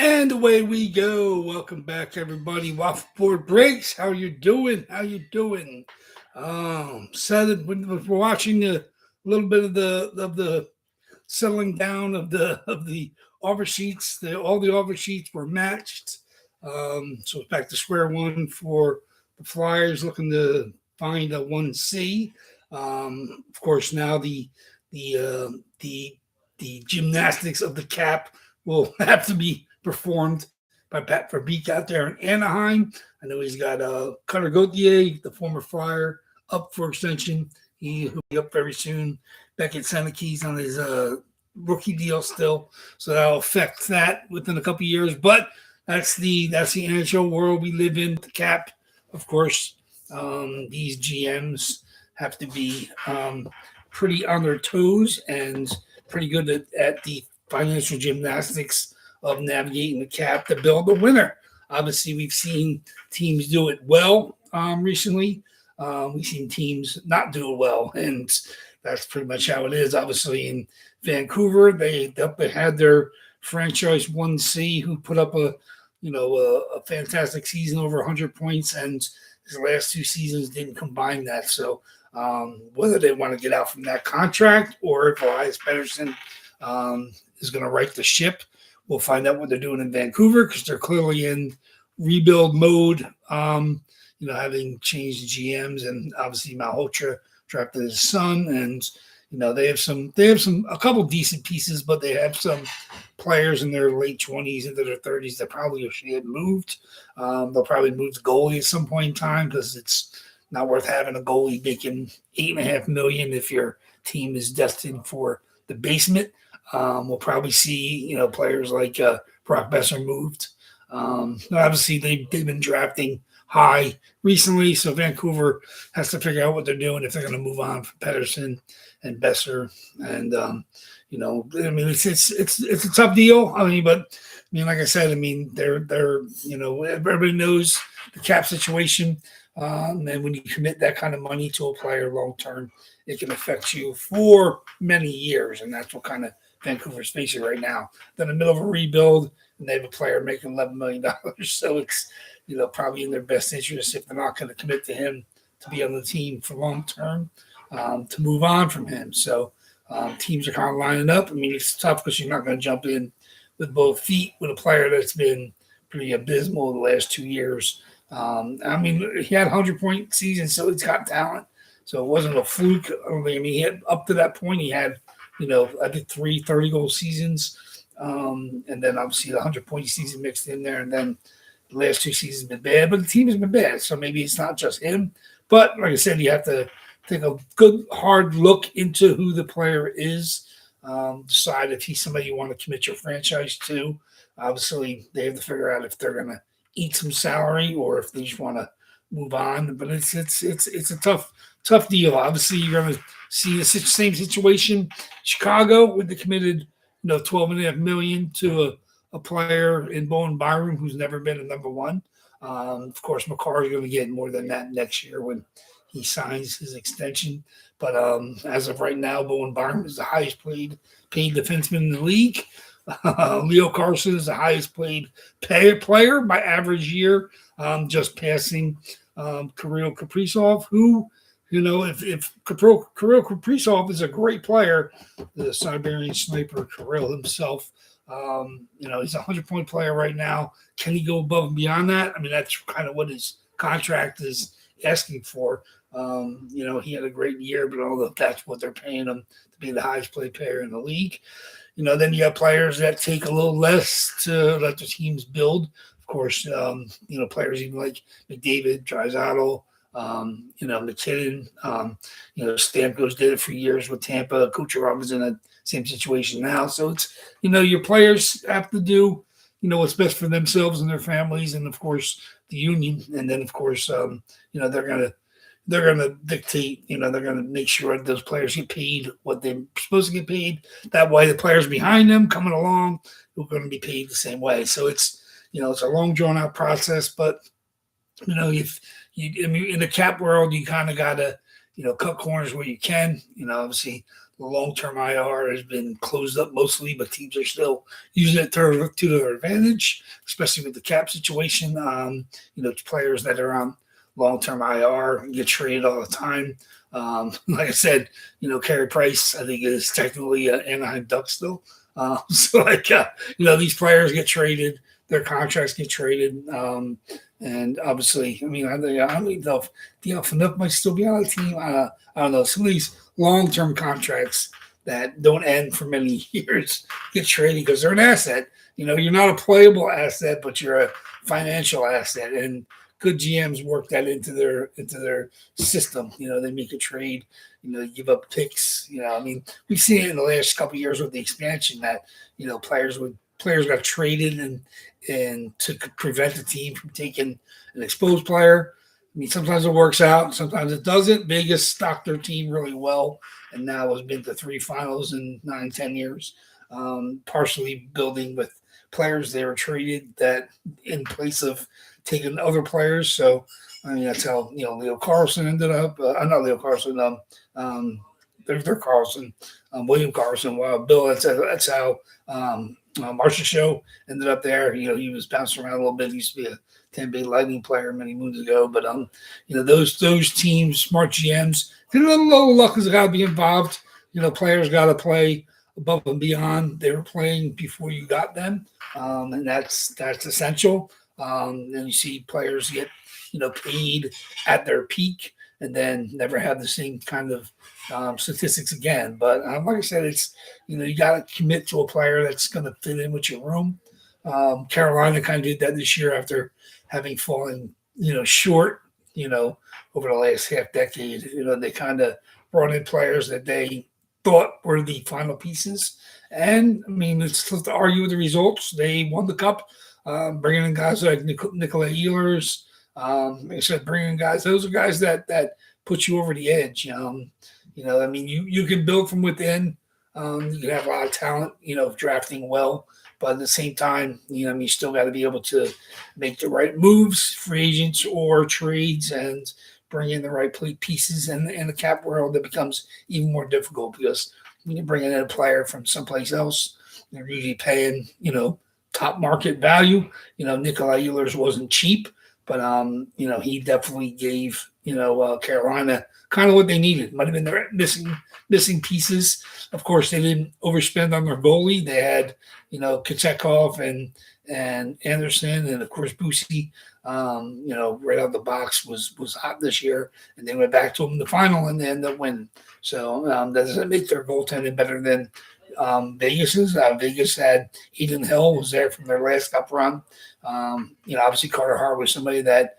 And away we go. Welcome back, everybody. Waffleboard breaks. How you doing? How you doing? Said we're watching a little bit of the settling down of the offer sheets. All the offer sheets were matched. So it's back to square one for the Flyers, looking to find a 1C. Of course, now the uh, the the gymnastics of the cap will have to be performed by Pat Verbeek out there in Anaheim. I know he's got Cutter Gauthier, the former Flyer, up for extension. He'll be up very soon. Beckett Senekes on his rookie deal still, so that'll affect that within a couple of years. But that's the NHL world we live in. The cap, of course, these GMs have to be pretty on their toes and pretty good at the financial gymnastics of navigating the cap to build a winner. Obviously, we've seen teams do it well recently. We've seen teams not do it well, and that's pretty much how it is. Obviously, in Vancouver, they had their franchise 1C who put up a fantastic season, over 100 points, and his last two seasons didn't combine that. So whether they want to get out from that contract or if Elias Pettersson is going to right the ship, we'll find out what they're doing in Vancouver because they're clearly in rebuild mode. Having changed GMs, and obviously Malhotra drafted his son, and they have a couple decent pieces, but they have some players in their late 20s into their 30s that probably should get moved. They'll probably move the goalie at some point in time because it's not worth having a goalie making $8.5 million if your team is destined for the basement. We'll probably see players like Brock Besser moved. Obviously they've been drafting high recently, so Vancouver has to figure out what they're doing if they're going to move on from Pettersson and Besser. And it's a tough deal. Like I said, they're everybody knows the cap situation. And when you commit that kind of money to a player long term, it can affect you for many years, and that's what kind of Vancouver's facing right now. They're in the middle of a rebuild, and they have a player making $11 million. So it's probably in their best interest, if they're not going to commit to him to be on the team for long term, to move on from him. So teams are kind of lining up. It's tough because you're not going to jump in with both feet with a player that's been pretty abysmal the last 2 years. He had a 100-point season, so he's got talent. So it wasn't a fluke. He had up to that point, he had, I think 3 30-goal seasons. And then obviously the 100-point season mixed in there. And then the last 2 seasons have been bad, but the team has been bad. So maybe it's not just him. But like I said, you have to take a good, hard look into who the player is, decide if he's somebody you want to commit your franchise to. Obviously, they have to figure out if they're going to eat some salary or if they just want to move on. But it's a tough deal. Obviously, you're going to see the same situation. Chicago with the committed, $12.5 million to a player in Bowen Byram who's never been a number one. Of course, McCarr is going to get more than that next year when he signs his extension. But as of right now, Bowen Byram is the highest paid defenseman in the league. Leo Carlson is the highest paid player by average year, just passing Kirill Kaprizov, who, if Kirill Kaprizov is a great player, the Siberian sniper Kirill himself, he's a 100-point player right now. Can he go above and beyond that? That's kind of what his contract is asking for. He had a great year, but although that's what they're paying him to be the highest paid player in the league. Then you have players that take a little less to let the teams build. Of course, players even like McDavid, Draisaitl, McKinnon, Stamkos did it for years with Tampa. Kucherov is in the same situation now. So it's, your players have to do, what's best for themselves and their families, and of course the union. And then of course, they're gonna dictate. They're gonna make sure that those players get paid what they're supposed to get paid. That way, the players behind them coming along are going to be paid the same way. So it's it's a long drawn out process, but if you in the cap world, you kind of gotta cut corners where you can. Obviously, The long-term IR has been closed up mostly, but teams are still using it to their advantage, especially with the cap situation. Players that are on long-term IR get traded all the time. Like I said, Carey Price, I think, is technically an Anaheim Duck still. These players get traded, their contracts get traded. And obviously, I don't know if Phaneuf might still be on the team. I don't know. Some of these long-term contracts that don't end for many years get traded because they're an asset. You're not a playable asset, but you're a financial asset. And good GMs work that into their system. They make a trade. Give up picks. We've seen it in the last couple of years with the expansion that players got traded and to prevent the team from taking an exposed player. Sometimes it works out, sometimes it doesn't. Vegas stocked their team really well, and now has been to 3 finals in 9-10 years, partially building with players they were traded that in place of taking other players. So, that's how, Leo Carlson ended up. Not Leo Carlson, they're Carlson, William Carlson. Wow, Bill, that's how Marcia Show ended up there. He was bouncing around a little bit. He used to be a Tampa Bay Lightning player many moons ago. But those teams, smart GMs, a little luck has got to be involved. Players got to play above and beyond they were playing before you got them, and that's essential. And you see players get paid at their peak and then never have the same kind of statistics again. But like I said, it's you got to commit to a player that's going to fit in with your room. Carolina kind of did that this year after having fallen short over the last half decade. They kind of brought in players that they thought were the final pieces, and it's tough to argue with the results. They won the cup, bringing in guys like Nikolai Ehlers. Like I said, bringing guys, those are guys that put you over the edge. You can build from within. You can have a lot of talent, drafting well, but at the same time, you still got to be able to make the right moves, free agents or trades, and bring in the right pieces. And in the cap world, it becomes even more difficult because when you bring in a player from someplace else, they're usually paying, top market value. Nikolai Ehlers wasn't cheap. But he definitely gave Carolina kind of what they needed. Might have been their missing pieces. Of course, they didn't overspend on their goalie. They had Kochetkov and Anderson, and of course Busey. Right out of the box was hot this year, and they went back to him in the final and they ended up winning. So that doesn't make their goaltending better than Vegas's. Vegas had Eden Hill was there from their last cup run. Obviously Carter Hart was somebody that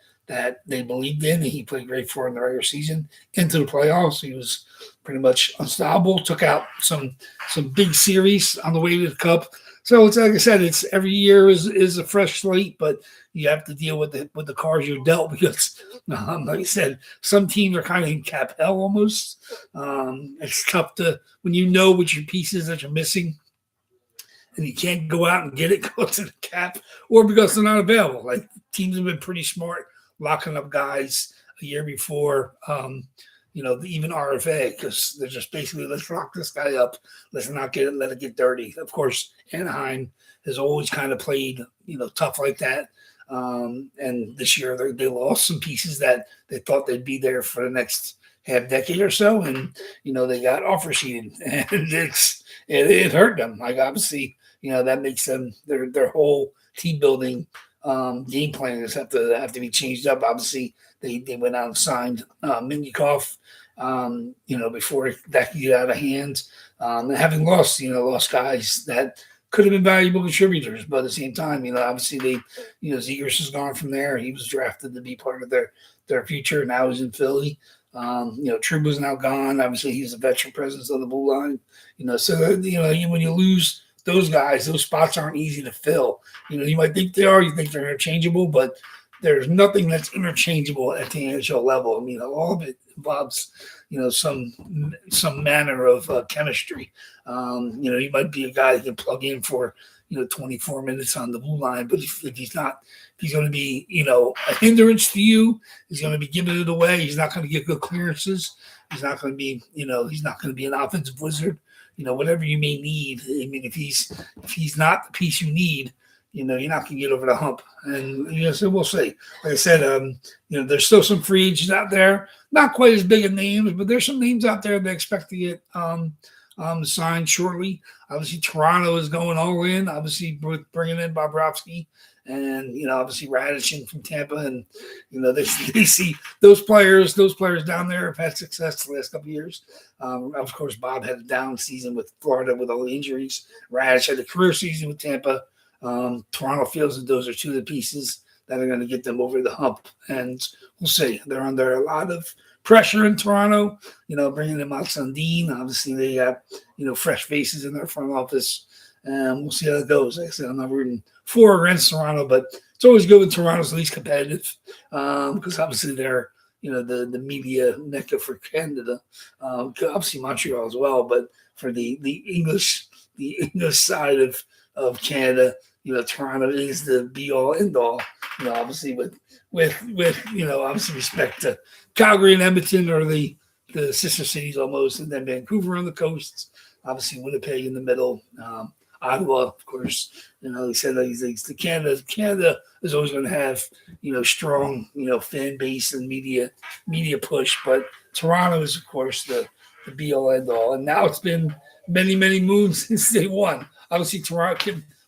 they believed in, and he played great for in the regular season. Into the playoffs, he was pretty much unstoppable. Took out some big series on the way to the cup. So it's like I said, it's every year is a fresh slate, but you have to deal with the cards you're dealt because, like I said, some teams are kind of in cap hell almost. It's tough when you know what your pieces that you're missing, and you can't go out and get it, go to the cap, or because they're not available. Like teams have been pretty smart locking up guys a year before. Even RFA, because they're just basically, let's lock this guy up. Let's not let it get dirty. Of course, Anaheim has always kind of played, tough like that. And this year they lost some pieces that they thought they'd be there for the next half decade or so. And, they got offer sheeted, and it hurt them. Like obviously, that makes them, their whole team building game plans have to be changed up. Obviously, they went out and signed Minyakov, before that could get out of hand. And having lost guys that could have been valuable contributors, but at the same time, obviously Zegers is gone from there. He was drafted to be part of their future. Now he's in Philly. Trouba's now gone. Obviously, he's a veteran presence on the blue line. When you lose those guys, those spots aren't easy to fill. You might think they are. You think they're interchangeable, but there's nothing that's interchangeable at the NHL level. All of it involves, some manner of chemistry. You might be a guy that can plug in for, 24 minutes on the blue line, but if he's going to be, a hindrance to you, he's going to be giving it away. He's not going to get good clearances. He's not going to be, he's not going to be an offensive wizard. Whatever you may need. I mean, if he's not the piece you need, you're not going to get over the hump. And so we'll see. Like I said, there's still some free agents out there, not quite as big of names, but there's some names out there that expect to get signed shortly. Obviously, Toronto is going all in. Obviously, bringing in Bobrovsky. And obviously Radishin from Tampa, and they see those players down there have had success the last couple of years. Of course, Bob had a down season with Florida with all the injuries. Radish had a career season with Tampa. Toronto feels that those are two of the pieces that are going to get them over the hump, and we'll see. They're under a lot of pressure in Toronto. Bringing in Max Sundin. Obviously, they got fresh faces in their front office. We'll see how it goes. Like I said, I'm not rooting for or against Toronto, but it's always good when Toronto's at least competitive because obviously they're, the media mecca for Canada. Obviously Montreal as well, but for the English side of Canada, Toronto is the be all end all. Obviously with obviously respect to Calgary and Edmonton are the sister cities almost, and then Vancouver on the coast. Obviously Winnipeg in the middle. Ottawa, of course, he said that he's the Canada is always going to have, strong, fan base and media push. But Toronto is, of course, the be all end all. And now it's been many, many moons since they won. Obviously,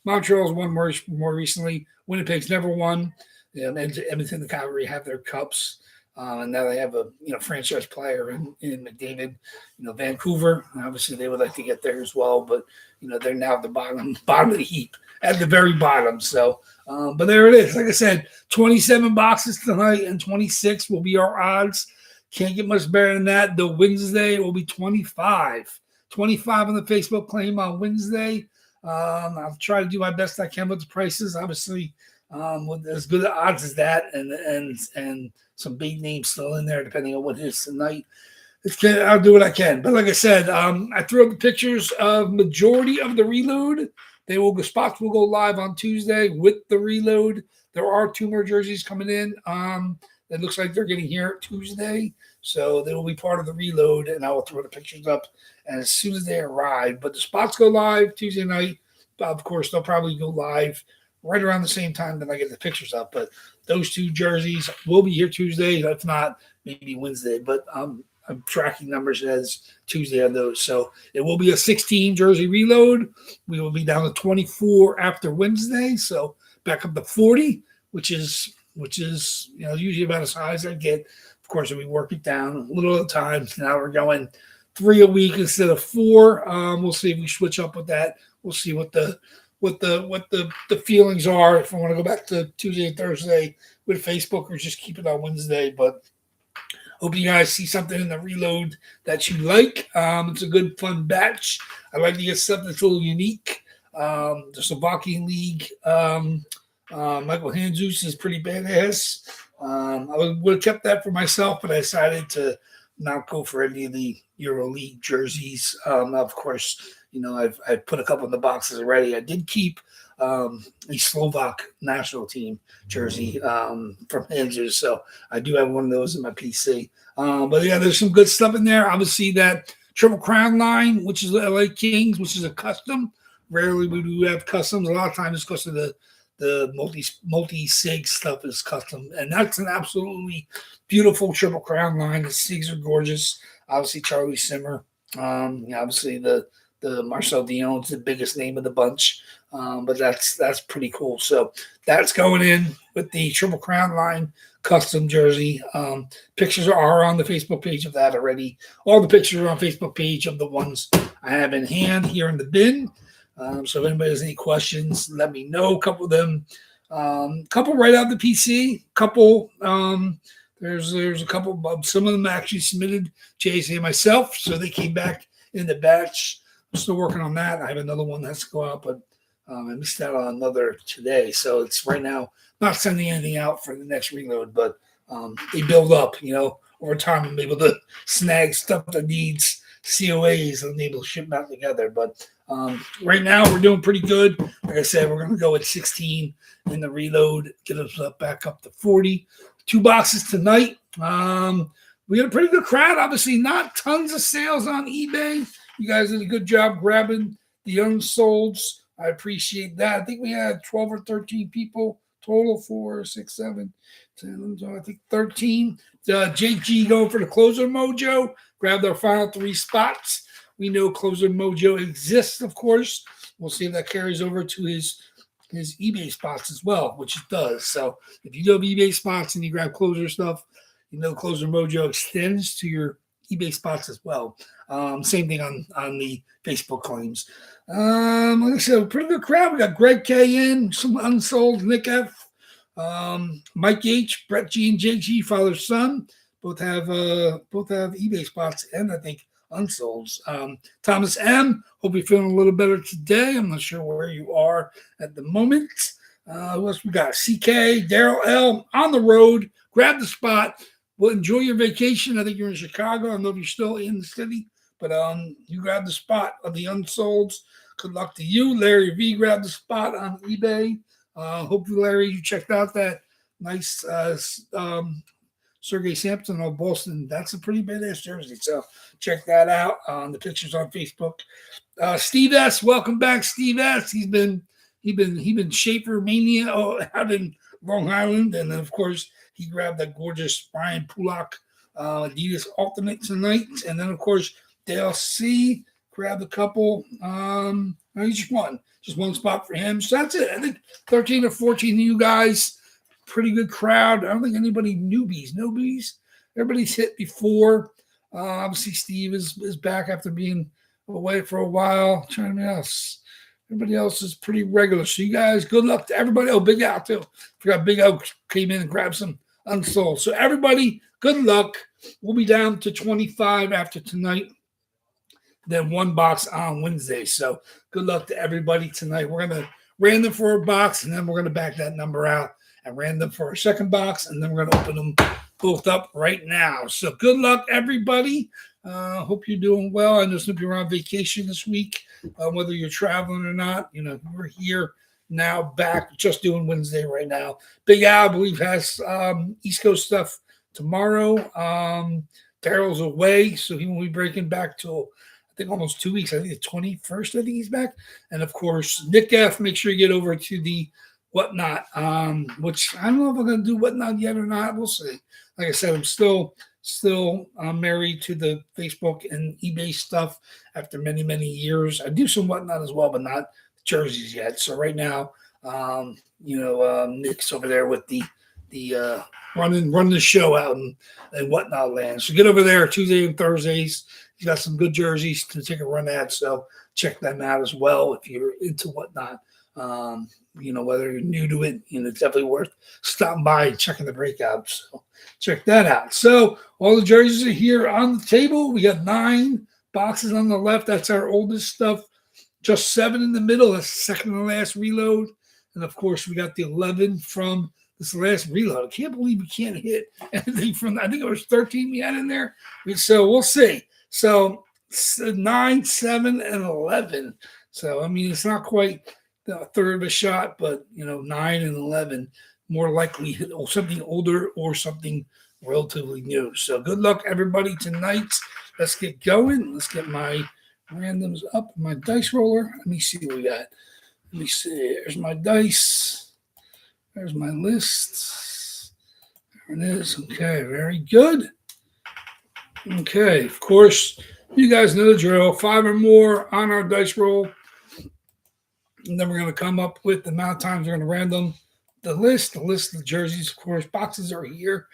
Montreal's won more recently. Winnipeg's never won. Edmonton and Calgary have their cups. And now they have a franchise player in McDavid. Vancouver, obviously they would like to get there as well, but they're now at the bottom of the heap, at the very bottom. So, but there it is. Like I said, 27 boxes tonight, and 26 will be our odds. Can't get much better than that. The Wednesday will be 25. 25 on the Facebook claim on Wednesday. I'll try to do my best I can with the prices. Obviously, with as good odds as that, and some big names still in there, depending on what it is tonight. I'll do what I can. But like I said, I threw up the pictures of majority of the reload. Spots will go live on Tuesday with the reload. There are 2 more jerseys coming in. It looks like they're getting here Tuesday. So they will be part of the reload, and I will throw the pictures up as soon as they arrive. But the spots go live Tuesday night. Of course, they'll probably go live right around the same time that I get the pictures up. But those 2 jerseys will be here Tuesday. If not, maybe Wednesday. But I'm tracking numbers as Tuesday on those. So it will be a 16 jersey reload. We will be down to 24 after Wednesday. So back up to 40, which is usually about as high as I get. Of course, we work it down a little at a time. Now we're going 3 a week instead of 4. We'll see if we switch up with that. We'll see what the feelings are, if I want to go back to Tuesday and Thursday with Facebook, or just keep it on Wednesday. But hope you guys see something in the reload that you like. It's a good, fun batch. I like to get something that's a little unique. The Slovakian League, Michael Handzus is pretty badass. I would have kept that for myself, but I decided to not go for any of the Euro League jerseys. Of course, I've put a couple in the boxes already. I did keep a Slovak national team jersey from Handzus, so I do have one of those in my PC. But yeah, there's some good stuff in there. Obviously, that Triple Crown line, which is LA Kings, which is a custom. Rarely we do have customs. A lot of times it's because of the multi-sig stuff is custom, and that's an absolutely beautiful Triple Crown line. The SIGs are gorgeous. Obviously, Charlie Simmer. Obviously the Marcel Dion's the biggest name of the bunch, but that's pretty cool. So that's going in with the Triple Crown line custom jersey. Pictures are on the Facebook page of that already. All the pictures are on Facebook page of the ones I have in hand here in the bin. So if anybody has any questions, let me know. A couple of them, couple right out the PC. Couple, there's a couple. Some of them actually submitted JC and myself, so they came back in the batch. I'm still working on that. I have another one that's go out, but I missed out on another today. So it's right now not sending anything out for the next reload, but they build up. Over time, I'm able to snag stuff that needs COAs and able to ship them out together. But right now, we're doing pretty good. Like I said, we're going to go at 16 in the reload, get us back up to 40. 2 boxes tonight. we had a pretty good crowd. Obviously, not tons of sales on eBay. You guys did a good job grabbing the unsolds. I appreciate that. I think we had 12 or 13 people total, 4, 6, 7, 10, I think 13. JG going for the closer mojo. Grabbed our final 3 spots. We know closer mojo exists, of course. We'll see if that carries over to his eBay spots as well, which it does. So if you go to eBay spots and you grab closer stuff, you know Closer Mojo extends to your eBay spots as well. Same thing on the Facebook claims. Like I said, pretty good crowd. We got Greg K in, some unsold, Nick F, Mike H, Brett G, and JG, father son, both have eBay spots and I think unsolds. Thomas M, hope you're feeling a little better today. I'm not sure where you are at the moment. Who else we got? CK, Daryl L, on the road. Grab the spot. Well, enjoy your vacation. I think you're in Chicago. I don't know if you're still in the city, but you grab the spot of the unsolds. Good luck to you. Larry V grabbed the spot on eBay. Hopefully, Larry, you checked out that nice Sergey Sampson of Boston. That's a pretty badass jersey. So check that out on the pictures on Facebook. Steve S, welcome back, Steve S. He's been Schaefer Mania out in Long Island, and then of course he grabbed that gorgeous Brian Pulak Adidas Ultimate tonight, and then of course Dale C grabbed a couple. Just one spot for him. So that's it. I think 13 or 14 of you guys. Pretty good crowd. I don't think anybody newbies. Everybody's hit before. Obviously, Steve is back after being away for a while. Trying to else. Everybody else is pretty regular. So you guys, good luck to everybody. Oh, Big Al too. Forgot Big Al came in and grabbed some unsold. So everybody, good luck. We'll be down to 25 after tonight. Then 1 box on Wednesday. So good luck to everybody tonight. We're gonna random for a box, and then we're gonna back that number out and random for a second box, and then we're gonna open them both up right now. So good luck, everybody. Hope you're doing well. I know some people are on vacation this week, whether you're traveling or not. You know, we're here now, back just doing Wednesday right now. Big Al, I believe, has East Coast stuff tomorrow. Daryl's away, so he won't be breaking back till I think almost 2 weeks. I think the 21st, I think he's back. And of course, Nick F, make sure you get over to the Whatnot, which I don't know if I'm going to do Whatnot yet or not. We'll see. Like I said, I'm still married to the Facebook and eBay stuff after many, many years. I do some Whatnot as well, but not jerseys yet. So right now, Nick's over there with the running the show out in Whatnot land. So get over there Tuesday and Thursdays. He's got some good jerseys to take a run at. So check them out as well if you're into Whatnot. Whether you're new to it, it's definitely worth stopping by and checking the breakout. So check that out. So all the jerseys are here on the table. We got 9 boxes on the left. That's our oldest stuff. Just 7 in the middle. That's the second to last reload. And of course, we got the 11 from this last reload. I can't believe we can't hit anything from, I think it was 13 we had in there. So we'll see. So 9, 7, and 11. So, I mean, it's not quite a third of a shot, but 9 and 11 more likely something older or something relatively new. So good luck everybody tonight. Let's get going. Let's get my randoms up, my dice roller. Let me see what we got. Let me see. There's my dice. There's my list. There it is. Okay, very good. Okay, of course, you guys know the drill. 5 or more on our dice roll. And then we're going to come up with the amount of times we're going to random the list of the jerseys. Of course, boxes are here.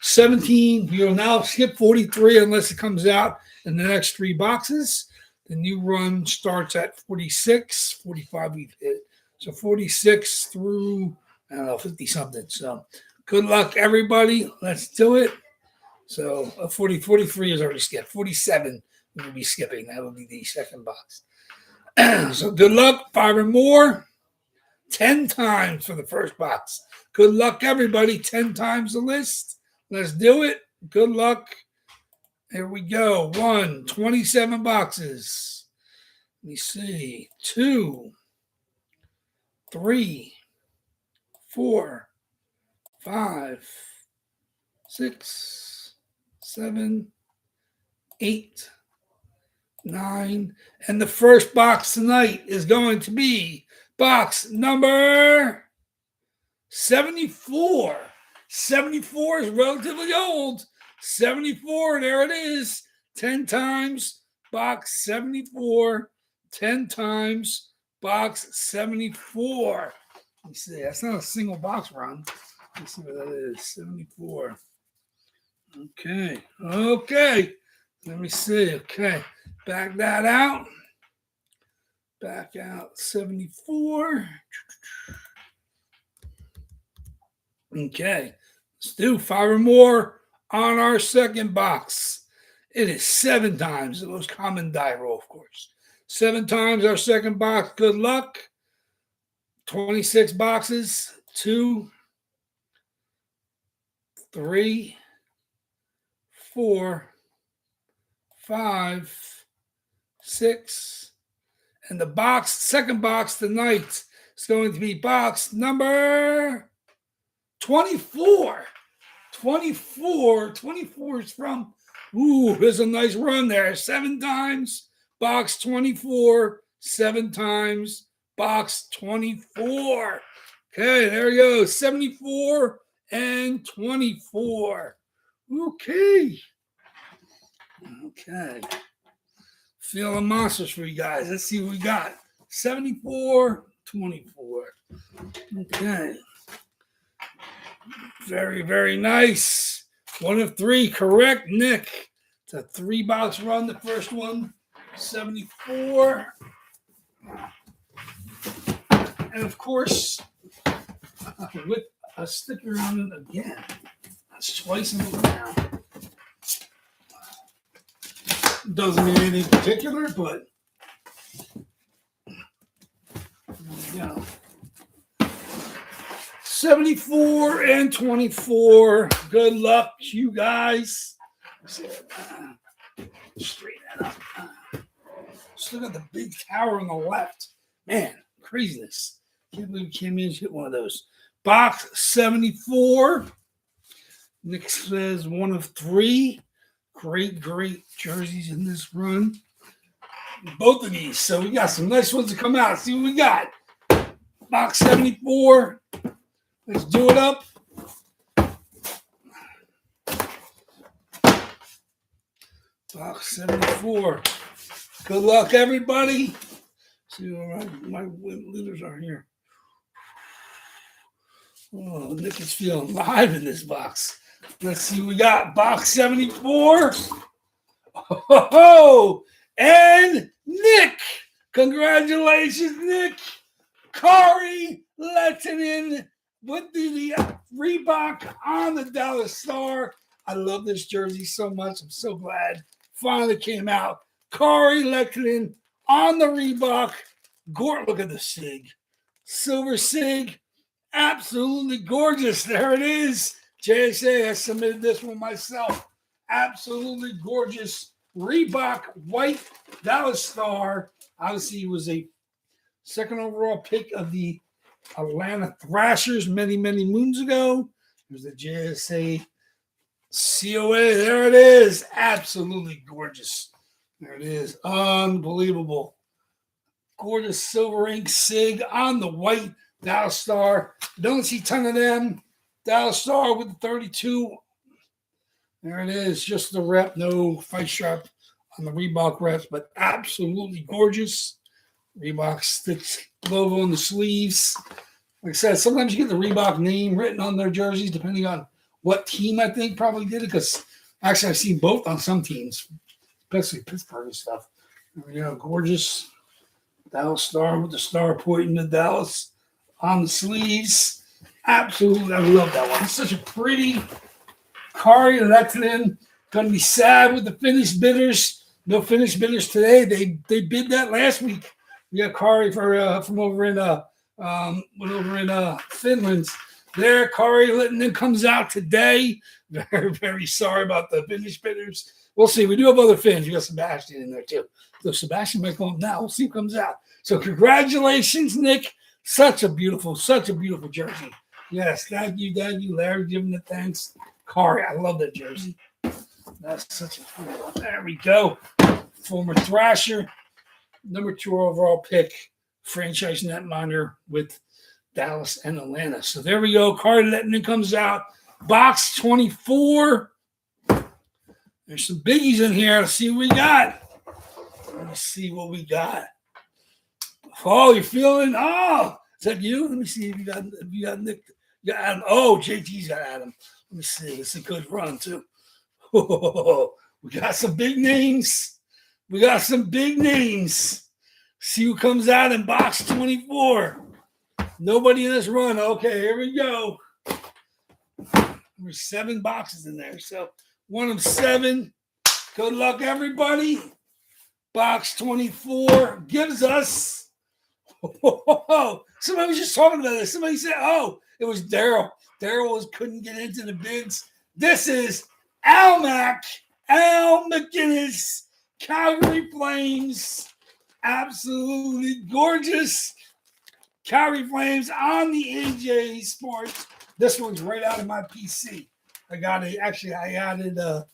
17. You'll now skip 43 unless it comes out in the next 3 boxes. The new run starts at 46. 45 we've hit. So 46 through, 50-something. So good luck, everybody. Let's do it. So 43 is already skipped. 47 we'll be skipping. That will be the second box. So good luck, 5 or more, 10 times for the first box. Good luck, everybody, 10 times the list. Let's do it. Good luck. Here we go. 1, 27 boxes. Let me see. 2, 3, 4, 5, 6, 7, 8, 9. And the first box tonight is going to be box number 74. 74 is relatively old. 74, there it is. 10 times box 74. 10 times box 74. Let me see. That's not a single box run. Let's see what that is. 74. Okay. Okay. Let me see. Okay. Back that out. Back out 74. Okay. Let's do 5 or more on our second box. It is 7 times the most common die roll, of course. 7 times our second box. Good luck. 26 boxes. 2, 3, 4, 5, 6. And the second box tonight is going to be box number 24. 24. 24 is from, there's a nice run there. 7 times, box 24. 7 times, box 24. Okay, there we go. 74 and 24. Okay. Okay. Feeling monsters for you guys. Let's see what we got. 74, 24. Okay. Very, very nice. 1 of 3 correct, Nick. It's a 3-box run, the first one. 74. And of course, with a sticker on it again. That's twice in a row now. Doesn't mean anything particular, but there we go. 74 and 24. Good luck, you guys. Straighten that up. Just look at the big tower on the left. Man, craziness. Can't believe Kim Inch hit one of those. Box 74. Nick says 1 of 3. Great, great jerseys in this run. Both of these. So we got some nice ones to come out. See what we got. Box 74. Let's do it up. Box 74. Good luck, everybody. See what my leaders are here. Oh, Nick is feeling live in this box. Let's see what we got. Box 74. Oh, and Nick. Congratulations, Nick. Kari Lehtinen with the Reebok on the Dallas Star. I love this jersey so much. I'm so glad finally came out. Kari Lehtinen on the Reebok. Look at the SIG. Silver SIG. Absolutely gorgeous. There it is. JSA, I submitted this one myself. Absolutely gorgeous Reebok white Dallas Star. Obviously, he was a second overall pick of the Atlanta Thrashers many, many moons ago. There's the JSA COA. There it is. Absolutely gorgeous. There it is. Unbelievable. Gorgeous silver ink SIG on the white Dallas Star. Don't see a ton of them. Dallas Star with the 32. There it is. Just the rep. No fight strap on the Reebok reps, but absolutely gorgeous. Reebok sticks logo on the sleeves. Like I said, sometimes you get the Reebok name written on their jerseys, depending on what team I think probably did it. Because actually, I've seen both on some teams, especially Pittsburgh and stuff. There we go. Gorgeous Dallas Star with the star pointing to Dallas on the sleeves. Absolutely, I love that one. It's such a pretty Kari Lehtinen. Going to be sad with the finished bidders. No finished bidders today. They bid that last week. We got Kari from over in Finland. There, Kari Lehtinen comes out today. Very, very sorry about the finished bidders. We'll see. We do have other Finns. We got Sebastian in there too. So Sebastian might come up now. We'll see who comes out. So congratulations, Nick. Such a beautiful jersey. Yes, thank you, Larry, giving the thanks. Kari, I love that jersey. That's such a cool one. There we go. Former Thrasher, number 2 overall pick, franchise netminder with Dallas and Atlanta. So there we go. Card letting it comes out. Box 24. There's some biggies in here. Let's see what we got. Let me see what we got. Oh, you're feeling. Oh, is that you? Let me see if you got Nick. You got Adam. Oh, JT's got Adam. Let me see. It's a good run too. Oh, we got some big names. We got some big names. See who comes out in box 24. Nobody in this run. Okay, here we go. There's 7 boxes in there. So one of 7. Good luck, everybody. Box 24 gives us. Somebody was just talking about this. Somebody said, oh, it was Daryl. Daryl couldn't get into the bids. This is Al McGinnis, Calgary Flames. Absolutely gorgeous. Calgary Flames on the AJ Sports. This one's right out of my PC. I got it. Actually, I added a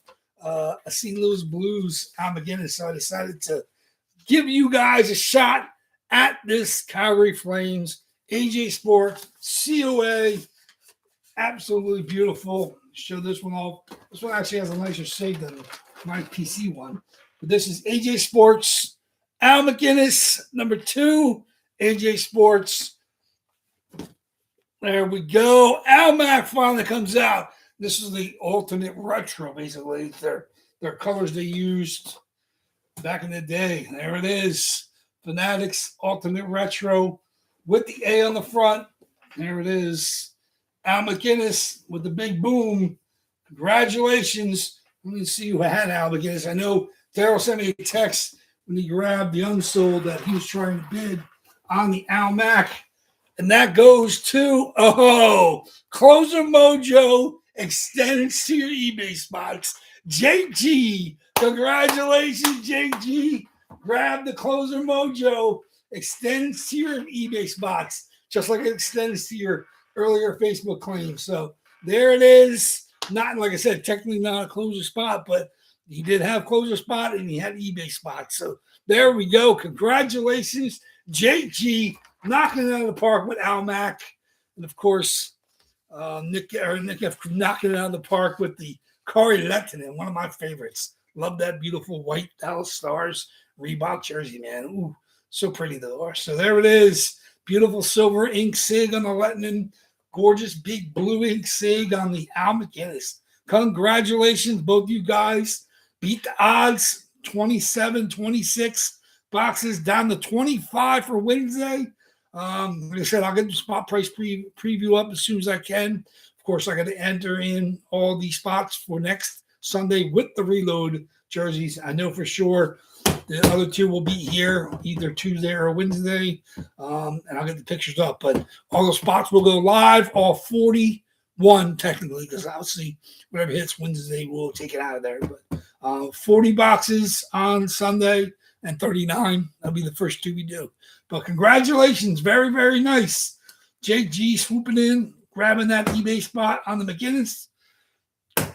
St. Louis Blues Al McGinnis, so I decided to give you guys a shot at this Calgary Flames AJ Sports COA. Absolutely beautiful. Show this one off. This one actually has a nicer shade than my PC one. But this is AJ Sports Al McGinnis, number 2. AJ Sports. There we go. Al Mac finally comes out. This is the ultimate retro, basically. Their colors they used back in the day. There it is. Fanatics Ultimate Retro with the A on the front. There it is. Al McGinnis with the big boom. Congratulations. Let me see who had Al McGinnis. I know Daryl sent me a text when he grabbed the unsold that he was trying to bid on the Al Mac. And that goes to, Closer Mojo extends to your eBay spots. JG, congratulations, JG. Grab the Closer Mojo, extends to your eBay spots, just like it extends to your earlier Facebook claim. So there it is. Not, like I said, technically not a closer spot, but he did have closer spot and he had eBay spots. So there we go. Congratulations, JG, knocking it out of the park with Al Mac. And of course, Nick F knocking it out of the park with the Kari Lehtinen, one of my favorites. Love that beautiful white Dallas Stars Reebok jersey, man. Ooh, so pretty though. So there it is. Beautiful silver ink sig on the Lehtinen. Gorgeous big blue ink sig on the Al McGinnis. Congratulations, both you guys. Beat the odds. 27, 26 boxes down to 25 for Wednesday. Like I said, I'll get the spot price preview up as soon as I can. Of course, I got to enter in all these spots for next Sunday with the reload jerseys. I know for sure the other 2 will be here either Tuesday or Wednesday, and I'll get the pictures up. But all the spots will go live, all 41 technically, because obviously whatever hits Wednesday, we'll take it out of there. But 40 boxes on Sunday and 39. That'll be the first 2 we do. But congratulations. Very, very nice. JG swooping in, grabbing that eBay spot on the McGinnis.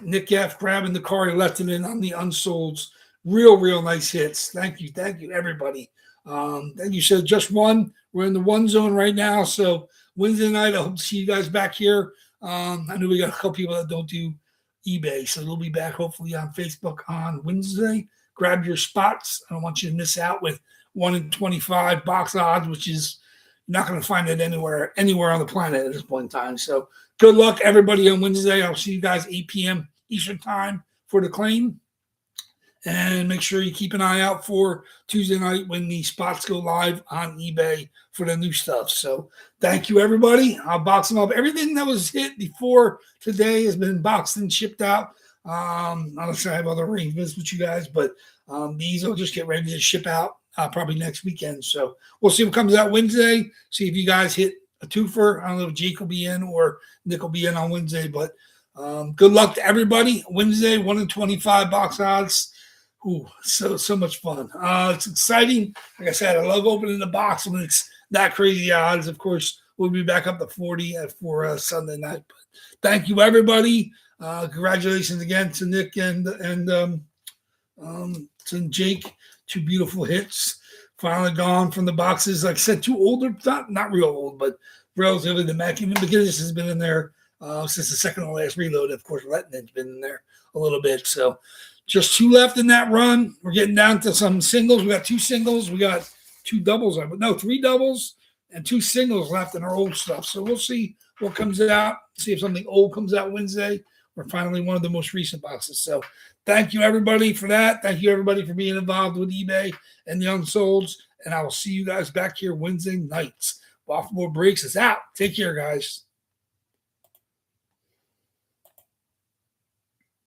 Nick F grabbing the Kari Lehtinen on the unsolds. Real nice hits. Thank you, everybody. Thank you. So just one. We're in the one zone right now. So Wednesday night, I hope to see you guys back here. I know we got a couple people that don't do eBay, so they'll be back hopefully on Facebook on Wednesday. Grab your spots. I don't want you to miss out with 1 in 25 box odds, which is not going to find it anywhere on the planet at this point in time. So good luck, everybody, on Wednesday. I'll see you guys 8 p.m. Eastern time for the claim. And make sure you keep an eye out for Tuesday night when the spots go live on eBay for the new stuff. So thank you, everybody. I'll box them up. Everything that was hit before today has been boxed and shipped out. Honestly, I have other arrangements with you guys, but these will just get ready to ship out probably next weekend. So we'll see what comes out Wednesday. See if you guys hit a twofer. I don't know if Jake will be in or Nick will be in on Wednesday, but good luck to everybody. Wednesday, 1 in 25 box odds. Ooh, so much fun. It's exciting. Like I said, I love opening the box when it's that crazy odds. Of course, we'll be back up to 40 for Sunday night. But thank you, everybody. Congratulations again to Nick and Jake. Two beautiful hits. Finally gone from the boxes. Like I said, too older, not real old, but relatively the Mac. Even McGinnis has been in there since the second to last reload. Of course, Letton's been in there a little bit. So just two left in that run. We're getting down to some singles. We got two singles. We got two doubles. No, three doubles and two singles left in our old stuff. So we'll see what comes out. See if something old comes out Wednesday. We're finally one of the most recent boxes. So thank you, everybody, for that. Thank you, everybody, for being involved with eBay and the unsolds. And I will see you guys back here Wednesday nights. Waffleboard Breaks is out. Take care, guys.